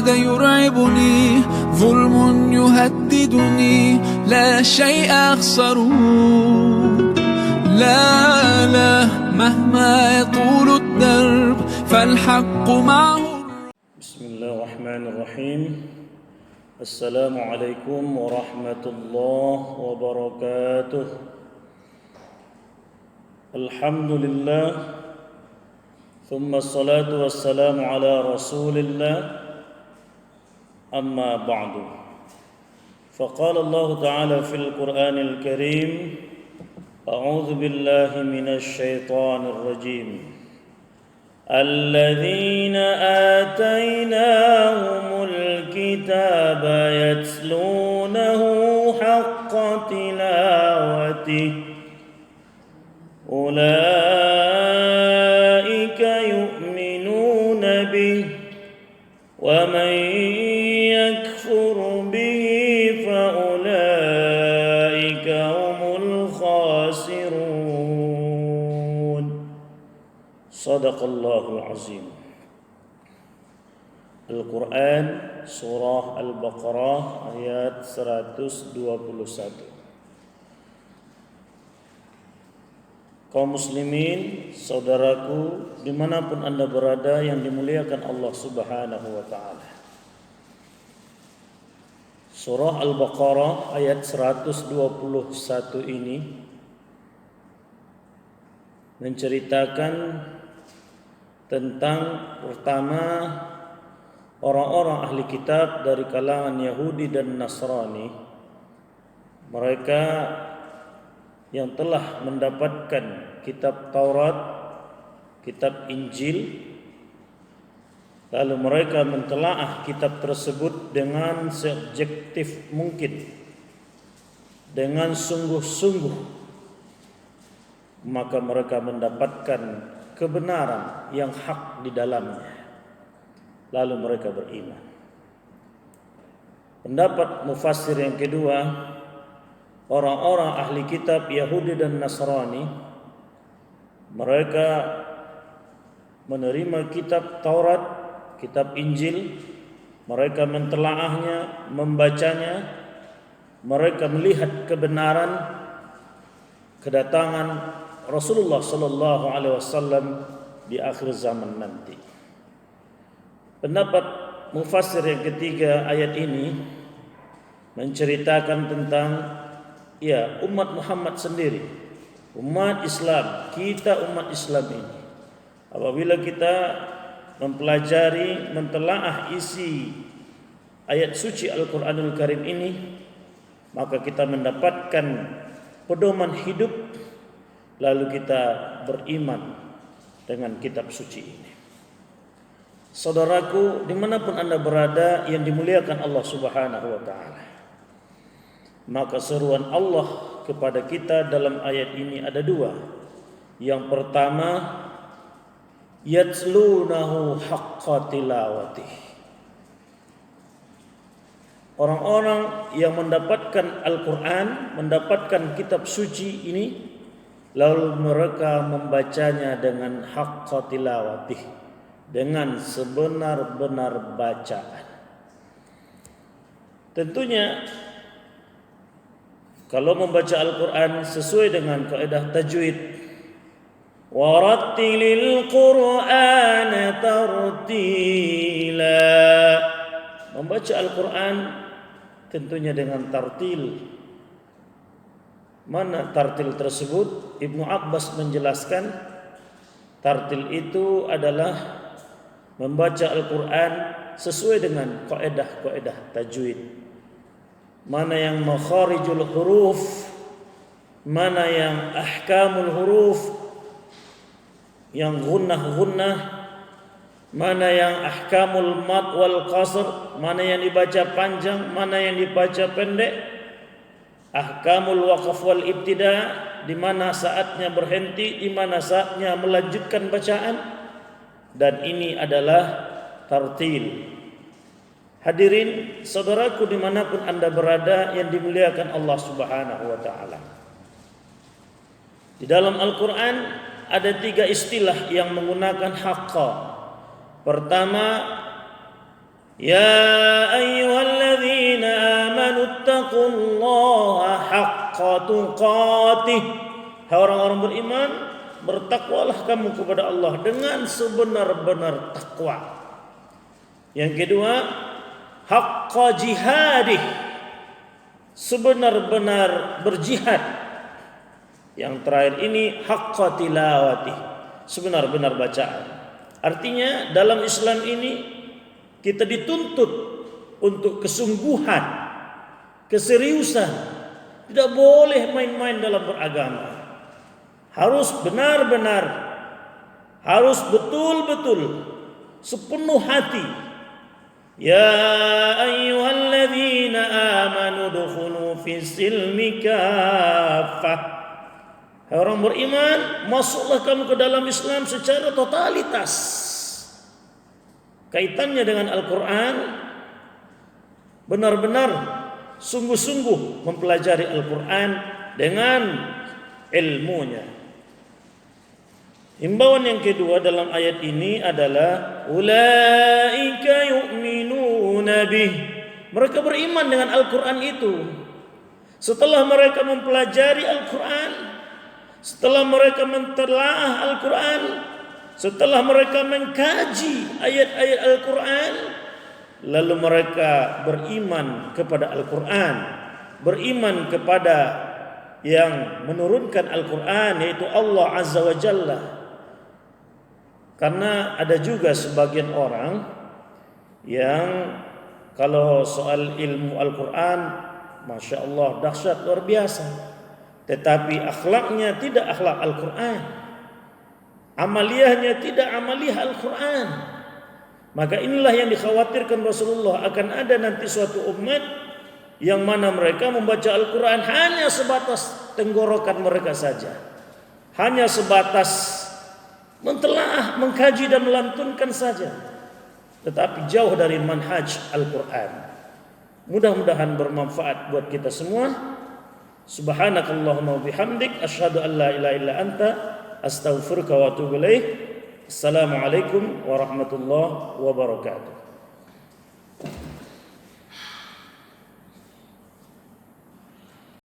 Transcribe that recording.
عاد يرعبني ظلم يهددني لا شيء أخسره لا مهما يطول الدرب فالحق معه. بسم الله الرحمن الرحيم. السلام عليكم ورحمة الله وبركاته. الحمد لله ثم الصلاة والسلام على رسول الله أما بعد فقال الله تعالى في القرآن الكريم أعوذ بالله من الشيطان الرجيم الذين آتيناهم الكتاب يتلونه حق تلاوته أولئك يؤمنون به ومن يكفر به فأولئك هم الخاسرون. صدق الله العظيم. Al-Quran Surah Al-Baqarah ayat 121. Kaum muslimin, saudaraku, dimanapun anda berada yang dimuliakan Allah subhanahu wa ta'ala. Surah Al-Baqarah ayat 121 ini menceritakan tentang pertama orang-orang ahli kitab dari kalangan Yahudi dan Nasrani, mereka yang telah mendapatkan kitab Taurat, kitab Injil, lalu mereka mentelaah kitab tersebut dengan seobjektif mungkin, dengan sungguh-sungguh, maka mereka mendapatkan kebenaran yang hak di dalamnya, lalu mereka beriman. Pendapat mufassir yang kedua, orang-orang ahli kitab Yahudi dan Nasrani, mereka menerima kitab Taurat, kitab Injil, mereka mentelaahnya, membacanya, mereka melihat kebenaran kedatangan Rasulullah sallallahu alaihi wasallam di akhir zaman nanti. Pendapat mufassir yang ketiga, ayat ini menceritakan tentang umat Muhammad sendiri, umat Islam, kita umat Islam ini. Apabila kita mempelajari, mentelaah isi ayat suci Al-Quranul Karim ini, maka kita mendapatkan pedoman hidup, lalu kita beriman dengan kitab suci ini. Saudaraku, dimanapun anda berada yang dimuliakan Allah subhanahu wa ta'ala, maka seruan Allah kepada kita dalam ayat ini ada dua. Yang pertama, yatlunahu haqqa tilawatih. Orang-orang yang mendapatkan Al-Quran, mendapatkan kitab suci ini, lalu mereka membacanya dengan haqqa tilawatih, dengan sebenar-benar bacaan. Tentunya kalau membaca Al-Quran sesuai dengan kaidah tajwid, warattilil Qur'ana tartila, membaca Al-Quran tentunya dengan tartil. Mana tartil tersebut? Ibnu Abbas menjelaskan, tartil itu adalah membaca Al-Quran sesuai dengan kaidah tajwid. Mana yang makharijul huruf, mana yang ahkamul huruf, yang gunnah, mana yang ahkamul mad wal qasr, mana yang dibaca panjang, mana yang dibaca pendek, ahkamul waqaf wal ibtida, di mana saatnya berhenti, di mana saatnya melanjutkan bacaan, dan ini adalah tartil. Hadirin saudaraku dimanapun anda berada yang dimuliakan Allah subhanahu wa ta'ala, di dalam Al-Quran ada 3 istilah yang menggunakan haqqa. Pertama, Ya ayyuhalladzina amanu taqullaha haqqa tuqatih. Hai orang-orang beriman, bertakwalah kamu kepada Allah dengan sebenar-benar takwa. Yang kedua, haqqa jihadih, sebenar-benar berjihad. Yang terakhir ini haqqa tilawatih, sebenar-benar bacaan. Artinya dalam Islam ini kita dituntut untuk kesungguhan, keseriusan. Tidak boleh main-main dalam beragama. Harus benar-benar, harus betul-betul, sepenuh hati. Ya ayyuhalladzina amanu dukhulu fis silmi kaffah. Hai orang beriman, masuklah kamu ke dalam Islam secara totalitas. Kaitannya dengan Al-Quran, benar-benar sungguh-sungguh mempelajari Al-Quran dengan ilmunya. Himbauan yang kedua dalam ayat ini adalah ulaika yu'minuna bih. Mereka beriman dengan Al-Quran itu. Setelah mereka mempelajari Al-Quran, setelah mereka mentelaah Al-Quran, setelah mereka mengkaji ayat-ayat Al-Quran, lalu mereka beriman kepada Al-Quran, beriman kepada yang menurunkan Al-Quran, yaitu Allah Azza wa Jalla. Karena ada juga sebagian orang yang kalau soal ilmu Al-Quran, Masya Allah, dahsyat, luar biasa, tetapi akhlaknya tidak akhlak Al-Quran, amaliyahnya tidak amaliyah Al-Quran. Maka inilah yang dikhawatirkan Rasulullah, akan ada nanti suatu umat yang mana mereka membaca Al-Quran hanya sebatas tenggorokan mereka saja, hanya sebatas mentelaah, mengkaji dan melantunkan saja, tetapi jauh dari manhaj Al-Quran. Mudah-mudahan bermanfaat buat kita semua. Subhanakallahumma wa bihamdik, asyhadu an la ilaha illa anta, astaghfiruka wa atubu ilaik. Assalamualaikum warahmatullahi wabarakatuh.